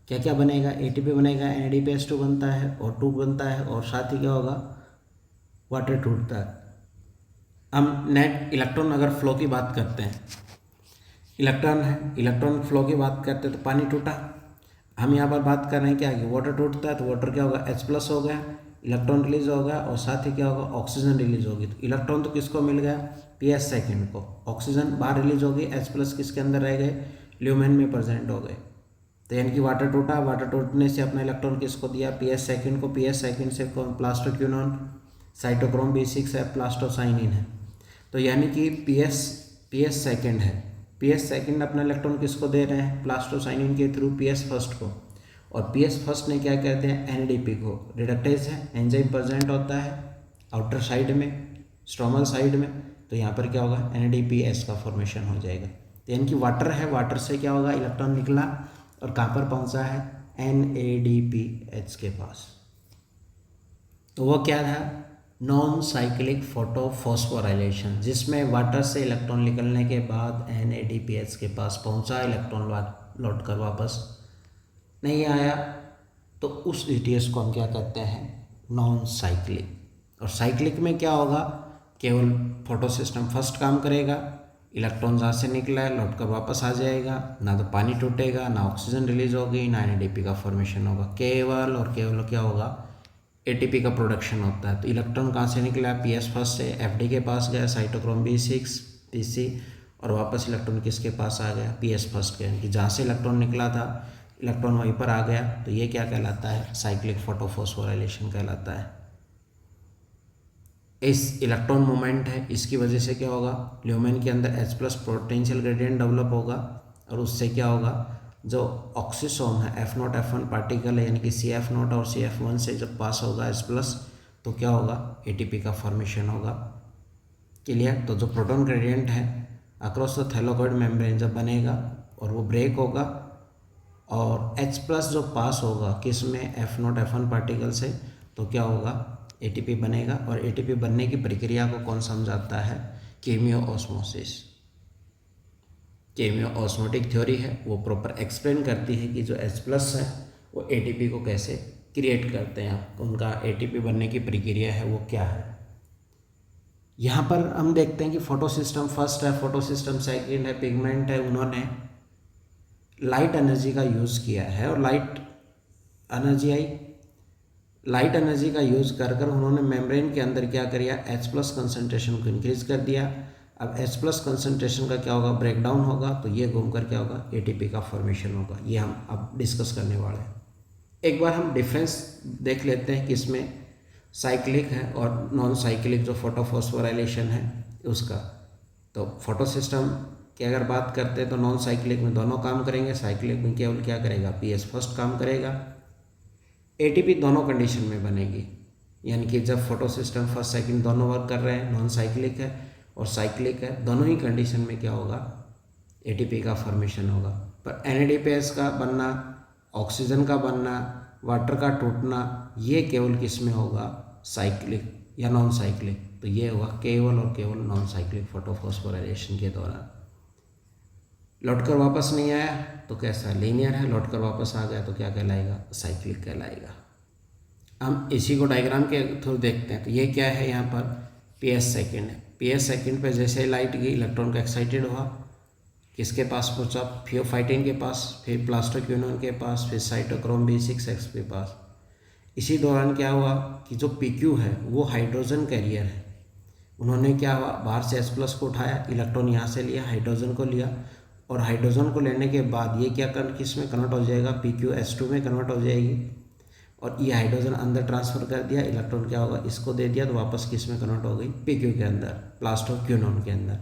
क्या क्या बनेगा, ATP बनेगा, NADPH2 बनता है और 2 बनता है, और साथ ही क्या होगा, वाटर टूटता है। हम नेट इलेक्ट्रॉन अगर फ्लो की बात करते हैं, इलेक्ट्रॉन है, इलेक्ट्रॉन फ्लो की बात करते हैं तो पानी टूटा। हम यहाँ पर बात कर रहे हैं क्या कि वाटर टूटता है, तो वाटर क्या होगा, H+ हो गया, इलेक्ट्रॉन रिलीज हो गया और साथ ही क्या होगा, ऑक्सीजन रिलीज होगी। तो इलेक्ट्रॉन तो किसको मिल गया, PS सेकंड को। ऑक्सीजन बाहर रिलीज होगी, H+ किसके अंदर रह गए, ल्यूमेन में प्रेजेंट हो गए। तो यानी कि वाटर टूटा, वाटर टूटने से अपना इलेक्ट्रॉन किसको दिया, PS सेकंड को। PS सेकंड से कौन, प्लास्टोक्यूनॉन, साइटोक्रोम B6 है, प्लास्टोसाइनिन है। तो यानी कि PS सेकंड है, PS सेकंड अपना इलेक्ट्रॉन किसको दे रहे हैं, प्लास्टोसाइनिन के थ्रू PS फर्स्ट को। और PS फर्स्ट ने क्या कहते हैं, NADP को। रिडक्टेज है, एंजाइम प्रेजेंट होता है आउटर साइड में, स्ट्रोमल साइड में। तो यहाँ पर क्या होगा, NADPH का फॉर्मेशन हो जाएगा। तो यानी कि वाटर है, वाटर से क्या होगा, इलेक्ट्रॉन निकला और कहाँ पर पहुँचा है, NADPH के पास। तो वो क्या था, नॉन साइक्लिक फोटोफॉस्फोराइलेशन, जिसमें वाटर से इलेक्ट्रॉन निकलने के बाद NADPH के पास पहुंचा, इलेक्ट्रॉन लौट कर वापस नहीं आया, तो उस ETS को हम क्या कहते हैं, नॉन साइक्लिक। और साइक्लिक में क्या होगा, केवल फोटो सिस्टम फर्स्ट काम करेगा, इलेक्ट्रॉन जहाँ से निकला है लौट कर वापस आ जाएगा, ना तो पानी टूटेगा, ना ऑक्सीजन रिलीज होगी, ना NADP का फॉर्मेशन होगा, केवल और केवल क्या होगा, ATP का प्रोडक्शन होता है। तो इलेक्ट्रॉन कहाँ से निकला, PS फर्स्ट से FD के पास गया, साइटोक्रोम B6 PC, और वापस इलेक्ट्रॉन किसके पास आ गया, PS फर्स्ट के। यानी कि जहाँ से इलेक्ट्रॉन निकला था इलेक्ट्रॉन वहीं पर आ गया। तो ये क्या कहलाता है, साइक्लिक फोटोफॉस्फोराइलेशन कहलाता है। इस इलेक्ट्रॉन मूवमेंट है, इसकी वजह से क्या होगा, ल्यूमेन के अंदर H+ पोटेंशियल ग्रेडियंट डेवलप होगा और उससे क्या होगा, जो ऑक्सीसोम है, F0 F1 पार्टिकल है, यानी कि CF0 और CF1 से जब पास होगा H+, तो क्या होगा, ATP का फॉर्मेशन होगा। क्लियर। तो जो प्रोटॉन ग्रेडियंट है अक्रॉस द थैलाकोइड मेम्ब्रेन जब बनेगा और वो ब्रेक होगा और H+ जो पास होगा किस में, F0 F1 पार्टिकल से, तो क्या होगा, ATP बनेगा। और ATP बनने की प्रक्रिया को कौन समझाता है, कीमियो ऑस्मोसिस। केमियो ऑस्मोटिक थ्योरी है वो प्रॉपर एक्सप्लेन करती है कि जो H+ है वो ATP को कैसे क्रिएट करते हैं, उनका ATP बनने की प्रक्रिया है वो क्या है। यहाँ पर हम देखते हैं कि फोटोसिस्टम फर्स्ट है, फोटोसिस्टम सेकंड है, पिगमेंट है। उन्होंने लाइट एनर्जी का यूज़ किया है और लाइट एनर्जी का यूज़ कर कर उन्होंने मेम्ब्रेन के अंदर क्या किया, H+ कंसनट्रेशन को इंक्रीज कर दिया। अब H+ कंसनट्रेशन का क्या होगा, ब्रेकडाउन होगा, तो ये घूमकर क्या होगा, ATP का फॉर्मेशन होगा। ये हम अब डिस्कस करने वाले हैं। एक बार हम डिफरेंस देख लेते हैं कि इसमें साइक्लिक है और नॉन साइक्लिक जो फोटोफॉस्फोराइलेशन है उसका। तो फोटो सिस्टम की अगर बात करते हैं तो नॉन साइक्लिक में दोनों काम करेंगे, साइक्लिक में केवल क्या करेगा, PS फर्स्ट काम करेगा। ATP दोनों कंडीशन में बनेगी, यानी कि जब फोटो सिस्टम फर्स्ट सेकंड दोनों वर्क कर रहे हैं, नॉन साइक्लिक है और साइक्लिक है, दोनों ही कंडीशन में क्या होगा, ATP का फॉर्मेशन होगा। पर NADPH का बनना, ऑक्सीजन का बनना, वाटर का टूटना, ये केवल किस में होगा, साइक्लिक या नॉन साइक्लिक। तो ये होगा केवल और केवल नॉन साइक्लिक फोटोफॉस्फोराइलेशन के दौरान। लौटकर वापस नहीं आया तो कैसा, लीनियर है। लौटकर वापस आ गया तो क्या कहलाएगा, साइक्लिक कहलाएगा। हम इसी को डायग्राम के थ्रू देखते हैं। तो ये क्या है, यहाँ पर PS सेकंड है। PS सेकंड पे जैसे लाइट गई, इलेक्ट्रॉन का एक्साइटेड हुआ, किसके पास पहुंचा, थियोफाइटिन के पास, फिर प्लास्टोक्विनोन के पास, फिर साइटोक्रोम B6X के पास। इसी दौरान क्या हुआ कि जो PQ है वो हाइड्रोजन कैरियर है। उन्होंने क्या हुआ, बाहर से H+ को उठाया, इलेक्ट्रॉन यहाँ से लिया, हाइड्रोजन को लिया, और हाइड्रोजन को लेने के बाद ये क्या किस में कन्वर्ट हो जाएगा, PQH2 में कन्वर्ट हो जाएगी। और ये हाइड्रोजन अंदर ट्रांसफ़र कर दिया, इलेक्ट्रॉन क्या होगा, इसको दे दिया, तो वापस किस में कन्वर्ट हो गई, PQ के अंदर, प्लास्टोक्विनोन के अंदर।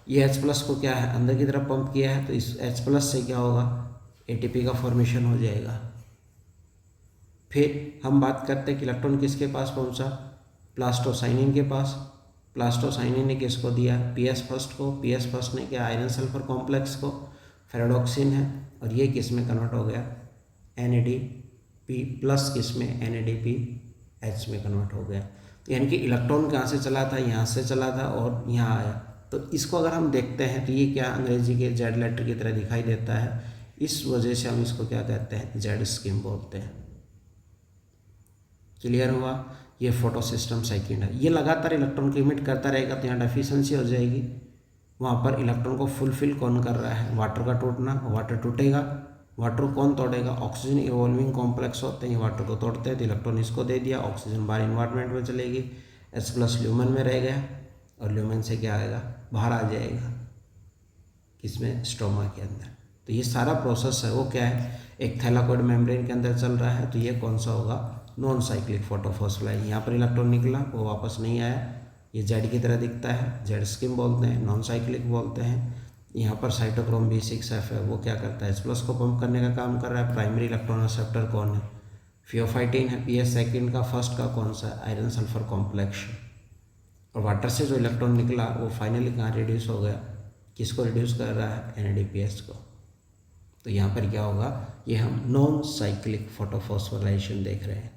ये H+ को क्या है, अंदर की तरफ पंप किया है, तो इस H+ से क्या होगा, ATP का फॉर्मेशन हो जाएगा। फिर हम बात करते हैं कि इलेक्ट्रॉन किसके पास पहुंचा, प्लास्टोसाइनिन के पास। प्लास्टोसाइनिन ने किसको दिया, PS फर्स्ट को। PS फर्स्ट ने क्या, आयरन सल्फर कॉम्प्लेक्स को, फेराडॉक्सिन है, और ये किस में कन्वर्ट हो गया, NADP+ किस में, NADPH में कन्वर्ट हो गया। यानी कि इलेक्ट्रॉन कहाँ से चला था, यहाँ से चला था और यहाँ आया। तो इसको अगर हम देखते हैं तो ये क्या, अंग्रेजी के Z लेटर की तरह दिखाई देता है। इस वजह से हम इसको क्या कहते हैं, Z स्कीम बोलते हैं। क्लियर हुआ। ये फोटो सिस्टम सेकंड है। ये लगातार इलेक्ट्रॉन को इमिट करता रहेगा तो यहाँ डेफिशिएंसी हो जाएगी। वहाँ पर इलेक्ट्रॉन को फुलफिल कौन कर रहा है, वाटर का टूटना। वाटर टूटेगा, वाटर को कौन तोड़ेगा, ऑक्सीजन इवॉल्विंग कॉम्प्लेक्स होते हैं, ये वाटर को तोड़ते हैं। तो इलेक्ट्रॉन इसको दे दिया, ऑक्सीजन बाहर इन्वायरमेंट में चलेगी, H+ ल्यूमेन में रह गया, और ल्यूमेन से क्या आएगा, बाहर आ जाएगा, किसमें, स्टोमा के अंदर। तो ये सारा प्रोसेस है वो क्या है, एक थैलाकोइड मेम्ब्रेन के अंदर चल रहा है। तो ये कौन सा होगा, नॉन साइक्लिक फोटोफॉस्फोराइलेशन। यहाँ पर इलेक्ट्रॉन निकला, वो वापस नहीं आया, ये Z की तरह दिखता है, Z स्कीम बोलते हैं, नॉन साइक्लिक बोलते हैं। यहाँ पर साइटोक्रोम B6F है, वो क्या करता है, H+ को पंप करने का काम कर रहा है। प्राइमरी इलेक्ट्रॉन रिसेप्टर कौन है, थियोफाइटिन है। PS सेकंड का फर्स्ट का कौन सा, आयरन सल्फर कॉम्प्लेक्स। और वाटर से जो इलेक्ट्रॉन निकला वो फाइनली कहाँ रिड्यूस हो गया, किसको रिड्यूस कर रहा है, NADPH को। तो यहाँ पर क्या होगा, ये हम नॉन साइक्लिक फोटोफॉस्फोराइलेशन देख रहे हैं।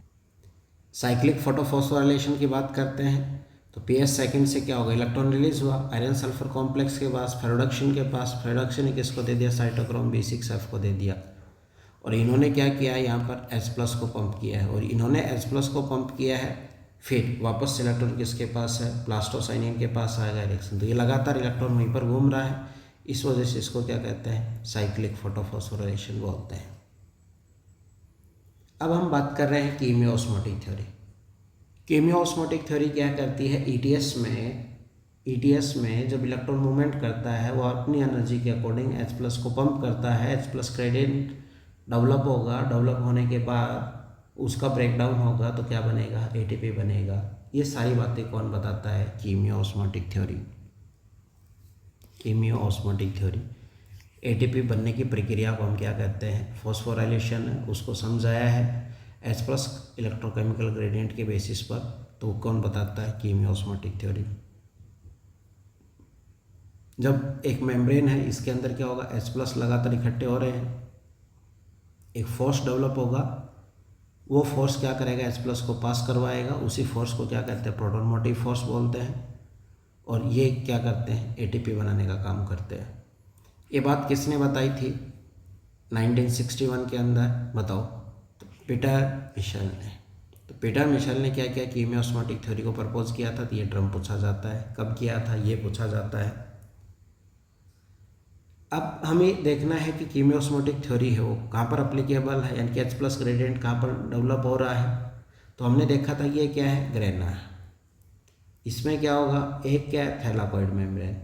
साइक्लिक फोटोफॉस्फोराइलेशन की बात करते हैं तो PS सेकंड से क्या होगा, इलेक्ट्रॉन रिलीज हुआ, आयरन सल्फर कॉम्प्लेक्स के पास, फेराडॉक्सिन के पास। फेराडॉक्सिन ने किसको दे दिया, साइटोक्रोम B6F को दे दिया। और इन्होंने क्या किया है, यहाँ पर H+ को पंप किया है, और इन्होंने H+ को पंप किया है। फिर वापस इलेक्ट्रॉन किसके पास है, प्लास्टोसाइनिन के पास आएगा इलेक्ट्रॉन। तो ये लगातार इलेक्ट्रॉन वहीं पर घूम रहा है, इस वजह से इसको क्या कहते हैं, साइक्लिक फोटोफॉस्फोराइलेशन बोलते हैं। अब हम बात कर रहे हैं कीमियो osmotic theory. Chemiosmotic theory क्या करती है, ETS में जब इलेक्ट्रॉन मूवमेंट करता है वो अपनी एनर्जी के अकॉर्डिंग H+ को पंप करता है। H+ ग्रेडियंट डेवलप होगा, डेवलप होने के बाद उसका ब्रेकडाउन होगा तो क्या बनेगा, ATP बनेगा। ये सारी बातें कौन बताता है, chemiosmotic theory. Chemiosmotic theory ATP बनने की प्रक्रिया को हम क्या कहते हैं, फॉस्फोराइलेशन, उसको समझाया है H+ इलेक्ट्रोकेमिकल ग्रेडियंट के बेसिस पर। तो कौन बताता है, कीमियो ऑस्मोटिक थ्योरी। जब एक मेम्ब्रेन है, इसके अंदर क्या होगा, H+ लगातार इकट्ठे हो रहे हैं, एक फोर्स डेवलप होगा, वो फोर्स क्या करेगा, H+ को पास करवाएगा। उसी फोर्स को क्या कहते हैं, प्रोटॉन मोटिव फोर्स बोलते हैं। और ये क्या करते हैं, ATP बनाने का काम करते हैं। ये बात किसने बताई थी 1961 के अंदर, बताओ? तो पीटर मिशेल ने। तो पीटर मिशेल ने क्या किया, कीमियोस्मोटिक थ्योरी को प्रपोज किया था। तो ये टर्म पूछा जाता है, कब किया था ये पूछा जाता है। अब हमें देखना है कि कीमियोस्मोटिक थ्योरी है वो कहाँ पर अप्लीकेबल है, यानी कि H प्लस ग्रेडियंट कहाँ पर डेवलप हो रहा है। तो हमने देखा था ये क्या है, ग्रेना। इसमें क्या होगा, एक क्या है, थैलाकोइड मेम्ब्रेन।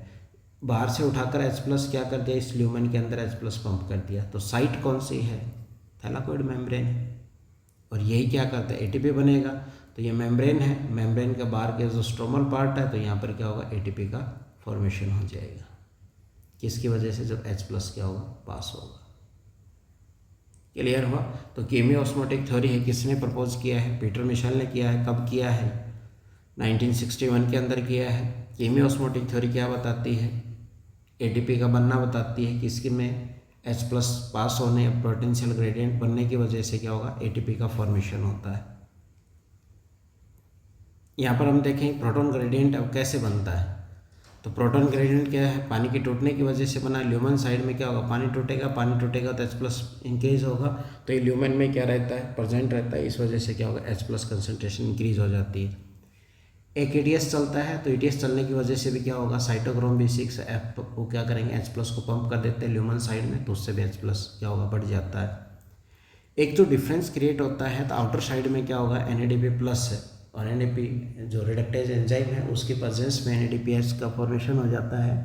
बाहर से उठाकर H प्लस क्या कर दिया, इस ल्यूमेन के अंदर H प्लस पंप कर दिया। तो साइट कौन सी है, थैलाकोइड मेम्ब्रेन। और यही क्या करता है, ATP बनेगा। तो ये मेम्ब्रेन है, मेम्ब्रेन के बाहर के जो स्ट्रोमल पार्ट है, तो यहाँ पर क्या होगा, ATP का फॉर्मेशन हो जाएगा। किसकी वजह से, जब H प्लस क्या होगा, पास होगा। क्लियर हुआ? तो कीमियोस्मोटिक थ्योरी है, किसने प्रपोज किया है, पीटर मिशेल ने किया है। कब किया है, 1961 के अंदर किया है। कीमियोस्मोटिक थ्योरी क्या बताती है, ATP का बनना बताती है। किसकी में, H प्लस पास होने या पोटेंशियल ग्रेडियंट बनने की वजह से क्या होगा, ATP का फॉर्मेशन होता है। यहाँ पर हम देखें प्रोटॉन ग्रेडियंट अब कैसे बनता है। तो प्रोटॉन ग्रेडियंट क्या है, पानी के टूटने की वजह से बना। ल्यूमेन साइड में क्या होगा, पानी टूटेगा, पानी टूटेगा तो H प्लस इंक्रीज होगा। तो ये ल्यूमेन में क्या रहता है, प्रेजेंट रहता है। इस वजह से क्या होगा, H प्लस कंसनट्रेशन इंक्रीज हो जाती है। एक ETS चलता है, तो ETS चलने की वजह से भी क्या होगा, साइटोक्रोम B6 F वो क्या करेंगे, H प्लस को पंप कर देते हैं ल्यूमेन साइड में, तो उससे भी H प्लस क्या होगा, बढ़ जाता है। एक जो डिफरेंस क्रिएट होता है, तो आउटर साइड में क्या होगा, NADP प्लस है, और NADP जो रिडक्टेज एंजाइम है उसके प्रेजेंस में NADPH का फॉर्मेशन हो जाता है।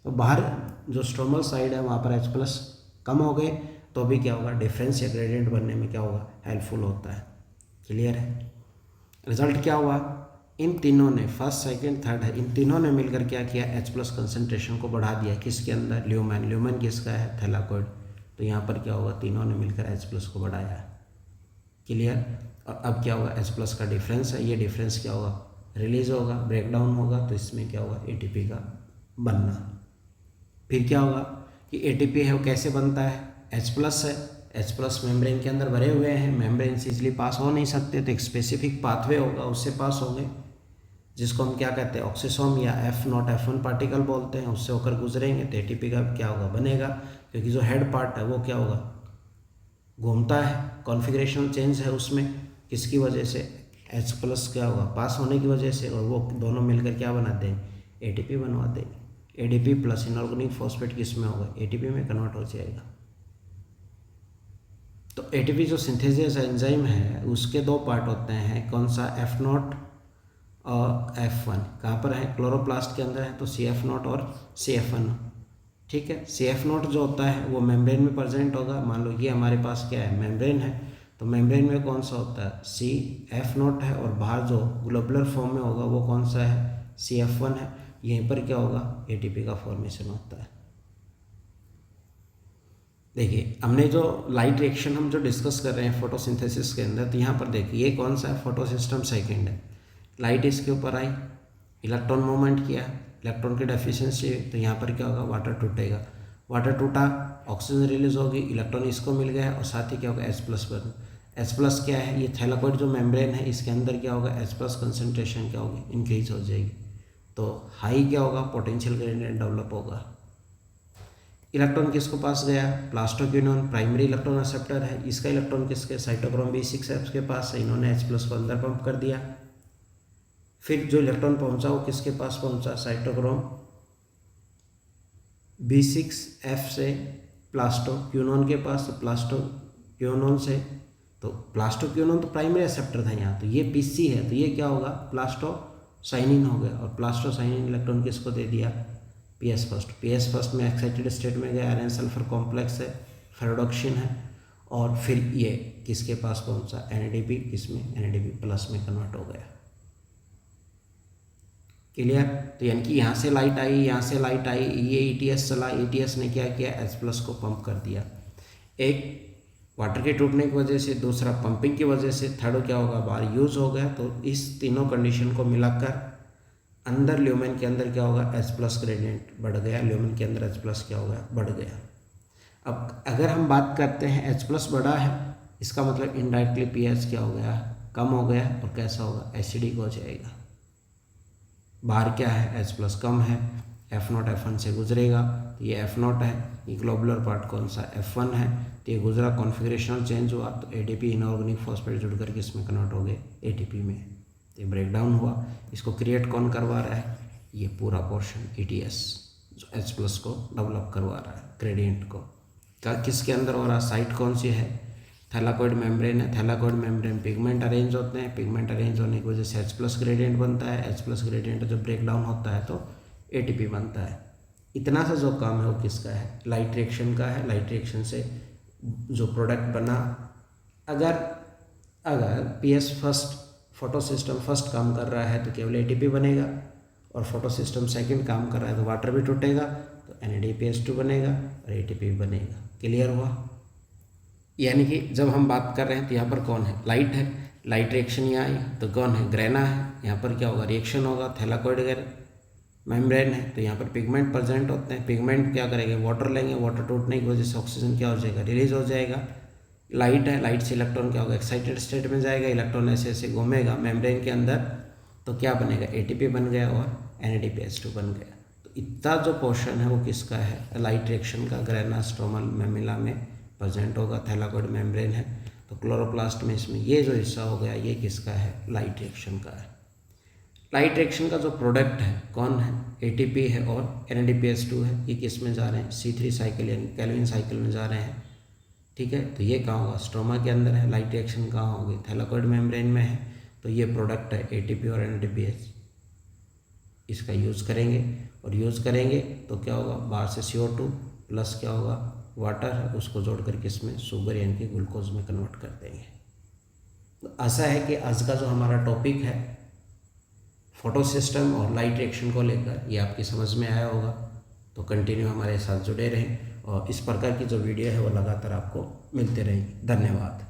तो बाहर जो स्ट्रोमल साइड है वहाँ पर H प्लस कम हो गए, तो भी क्या होगा, डिफरेंस या ग्रेडियंट बनने में क्या होगा, हेल्पफुल होता है। क्लियर है? रिजल्ट क्या हुआ, इन तीनों ने, फर्स्ट सेकंड थर्ड है, इन तीनों ने मिलकर क्या किया, H प्लस कंसनट्रेशन को बढ़ा दिया। किसके अंदर, ल्यूमेन। ल्यूमेन किसका है, थैलाकोइड। तो यहाँ पर क्या होगा, तीनों ने मिलकर H प्लस को बढ़ाया है। क्लियर? और अब क्या होगा, H प्लस का डिफरेंस है, ये डिफरेंस क्या होगा, रिलीज होगा, ब्रेकडाउन होगा। तो इसमें क्या होगा, ATP का बनना। फिर क्या होगा कि ATP है वो कैसे बनता है, H प्लस है, H प्लस मेम्ब्रेन के अंदर भरे हुए हैं, मेम्ब्रेन से इजली पास हो नहीं सकते, तो एक स्पेसिफिक पाथवे होगा, उससे पास होंगे, जिसको हम क्या कहते हैं, ऑक्सीसोम या F0F1 पार्टिकल बोलते हैं। उससे होकर गुजरेंगे तो ATP का क्या होगा, बनेगा। क्योंकि जो हेड पार्ट है वो क्या होगा, घूमता है, कॉन्फ़िगरेशनल चेंज है उसमें। किसकी वजह से, H प्लस क्या होगा, पास होने की वजह से, और वो दोनों मिलकर क्या बनाते हैं, ATP बनवाते हैं। ADP प्लस इनऑर्गेनिक फॉस्फेट किस में होगा, ATP में कन्वर्ट हो जाएगा। तो ATP जो सिंथेसिस एंजाइम है उसके दो पार्ट होते हैं, कौन सा, F0 और F1। कहाँ पर है, क्लोरोप्लास्ट के अंदर है, तो CF0 और CF1। ठीक है, CF0 जो होता है वो मेम्ब्रेन में प्रेजेंट होगा। मान लो ये हमारे पास क्या है, मेम्ब्रेन है, तो मेम्ब्रेन में कौन सा होता है, CF0 है, और बाहर जो ग्लोबुलर फॉर्म में होगा वो कौन सा है, CF1 है। यहीं पर क्या होगा, ATP का फॉर्मेशन होता है। देखिए हमने जो लाइट रिएक्शन हम जो डिस्कस कर रहे हैं फोटोसिंथेसिस के अंदर, तो यहाँ पर देखिए ये कौन सा है, फोटो सिस्टम सेकेंड है। लाइट इसके ऊपर आई, इलेक्ट्रॉन मूवमेंट किया, इलेक्ट्रॉन की डेफिशिएंसी, तो यहाँ पर क्या होगा, वाटर टूटेगा। वाटर टूटा, ऑक्सीजन रिलीज होगी, इलेक्ट्रॉन इसको मिल गया, और साथ ही क्या होगा, H प्लस बन। H प्लस क्या है, ये थैलाकोइड जो मेम्ब्रेन है इसके अंदर क्या होगा, H प्लस कंसनट्रेशन क्या होगी, इंक्रीज हो जाएगी। तो हाई क्या होगा, पोटेंशियल ग्रेडियंट डेवलप होगा। इलेक्ट्रॉन किसको पास गया, प्लास्टोक्विनोन प्राइमरी इलेक्ट्रॉन एक्सेप्टर है, इसका इलेक्ट्रॉन किसके, साइटोक्रोम B6F के पास है, इन्होंने H प्लस को अंदर पंप कर दिया। फिर जो इलेक्ट्रॉन पहुंचा वो किसके पास पहुंचा, साइटोक्रोम B6F से प्लास्टोक्विनोन के पास, तो प्लास्टोक्विनोन से, तो प्लास्टोक्विनोन तो प्राइमरी एक्सेप्टर था यहाँ, तो ये PC है, तो ये क्या होगा, प्लास्टोसाइनिन हो गया, और प्लास्टोसाइनिन इलेक्ट्रॉन किसको दे दिया, PS फर्स्ट में एक्साइटेड स्टेट में गया, आयरन सल्फर कॉम्प्लेक्स है, फेरोडॉक्सिन है, और फिर ये किसके पास पहुंचा, NADP, किसमें, NADP प्लस में कन्वर्ट हो गया। क्लियर? तो यानी कि यहाँ से लाइट आई, यहाँ से लाइट आई, ये ETS चला, ETS ने क्या किया, H प्लस को पंप कर दिया। एक वाटर के टूटने की वजह से, दूसरा पंपिंग की वजह से, थर्ड क्या होगा, बाहर यूज हो गया। तो इस तीनों कंडीशन को मिलाकर अंदर ल्यूमेन के अंदर क्या होगा, H प्लस ग्रेडियंट बढ़ गया, ल्यूमेन के अंदर H प्लस क्या हो गया, बढ़ गया। अब अगर हम बात करते हैं H प्लस बढ़ा है, इसका मतलब इनडायरेक्टली pH क्या हो गया, कम हो गया, और कैसा होगा, एसिडिक हो जाएगा। बाहर क्या है, H प्लस कम है, F0 F1 से गुजरेगा, तो ये F0 है। ये ग्लोबुलर पार्ट कौन सा, F1 है। तो ये गुजरा, कॉन्फ़िगरेशनल चेंज हुआ, तो ADP इनऑर्गेनिक फॉस्फेट जुड़ करके इसमें कन्वर्ट हो गए ATP में। तो ये ब्रेक डाउन हुआ। इसको क्रिएट कौन करवा रहा है, ये पूरा पोर्शन ETS जो H+ को डेवलप करवा रहा है, ग्रेडियंट को। किसके अंदर हो रहा, साइट कौन सी है, थैलाकोइड मेम्ब्रेन है। थैलाकोइड मेम्ब्रेन पिगमेंट अरेंज होते हैं, पिगमेंट अरेंज होने की वजह से H+ ग्रेडियंट बनता है। H+ ग्रेडियंट जब ब्रेक डाउन होता है तो ATP बनता है। इतना सा जो काम है वो किसका है, लाइट रिएक्शन का है। लाइट रिएक्शन से जो प्रोडक्ट बना, अगर PS first, photo system first काम कर रहा है तो केवल ATP बनेगा, और फोटो सिस्टम सेकंड काम कर रहा है तो वाटर भी टूटेगा, तो NADPH2 बनेगा और ATP बनेगा। क्लियर हुआ। यानी कि जब हम बात कर रहे हैं तो यहाँ पर कौन है, लाइट है। लाइट रिएक्शन यहाँ आई तो कौन है, ग्रेना है। यहाँ पर क्या होगा, रिएक्शन होगा, थैलाकोइड मेम्ब्रेन है, तो यहाँ पर पिगमेंट प्रेजेंट होते हैं। पिगमेंट क्या करेंगे, वाटर लेंगे, वाटर टूटने की वजह से ऑक्सीजन क्या हो जाएगा, रिलीज हो जाएगा। लाइट है, लाइट से इलेक्ट्रॉन क्या होगा, एक्साइटेड स्टेट में जाएगा, इलेक्ट्रॉन ऐसे ऐसे घूमेगा मेम्ब्रेन के अंदर, तो क्या बनेगा, ATP बन गया और NADPH2 बन गया। तो इतना जो पोर्शन है वो किसका है, लाइट रिएक्शन का, ग्रेना स्ट्रोमल मैमिला में प्रेजेंट होगा। थैलाकोइड मेम्ब्रेन है, तो क्लोरोप्लास्ट में इसमें ये जो हिस्सा हो गया ये किसका है, लाइट रिएक्शन का है। लाइट रिएक्शन का जो प्रोडक्ट है कौन है, ATP है और NADPH2 है। ये किस में जा रहे हैं, C3 साइकिल यानी कैल्विन साइकिल में जा रहे हैं। ठीक है, तो ये कहाँ होगा, स्ट्रोमा के अंदर है। लाइट रिएक्शन कहाँ होगी, थैलाकोइड मेम्ब्रेन में है। तो ये प्रोडक्ट है ATP और NADPH, इसका यूज़ करेंगे। और यूज़ करेंगे तो क्या होगा, बाहर से CO2 प्लस क्या होगा, वाटर है, उसको जोड़ करके इसमें शुगर यानी कि ग्लूकोज में कन्वर्ट कर देंगे। तो ऐसा है कि आज का जो हमारा टॉपिक है फोटो सिस्टम और लाइट रिएक्शन को लेकर, ये आपकी समझ में आया होगा। तो कंटिन्यू हमारे साथ जुड़े रहें और इस प्रकार की जो वीडियो है वो लगातार आपको मिलते रहेंगी। धन्यवाद।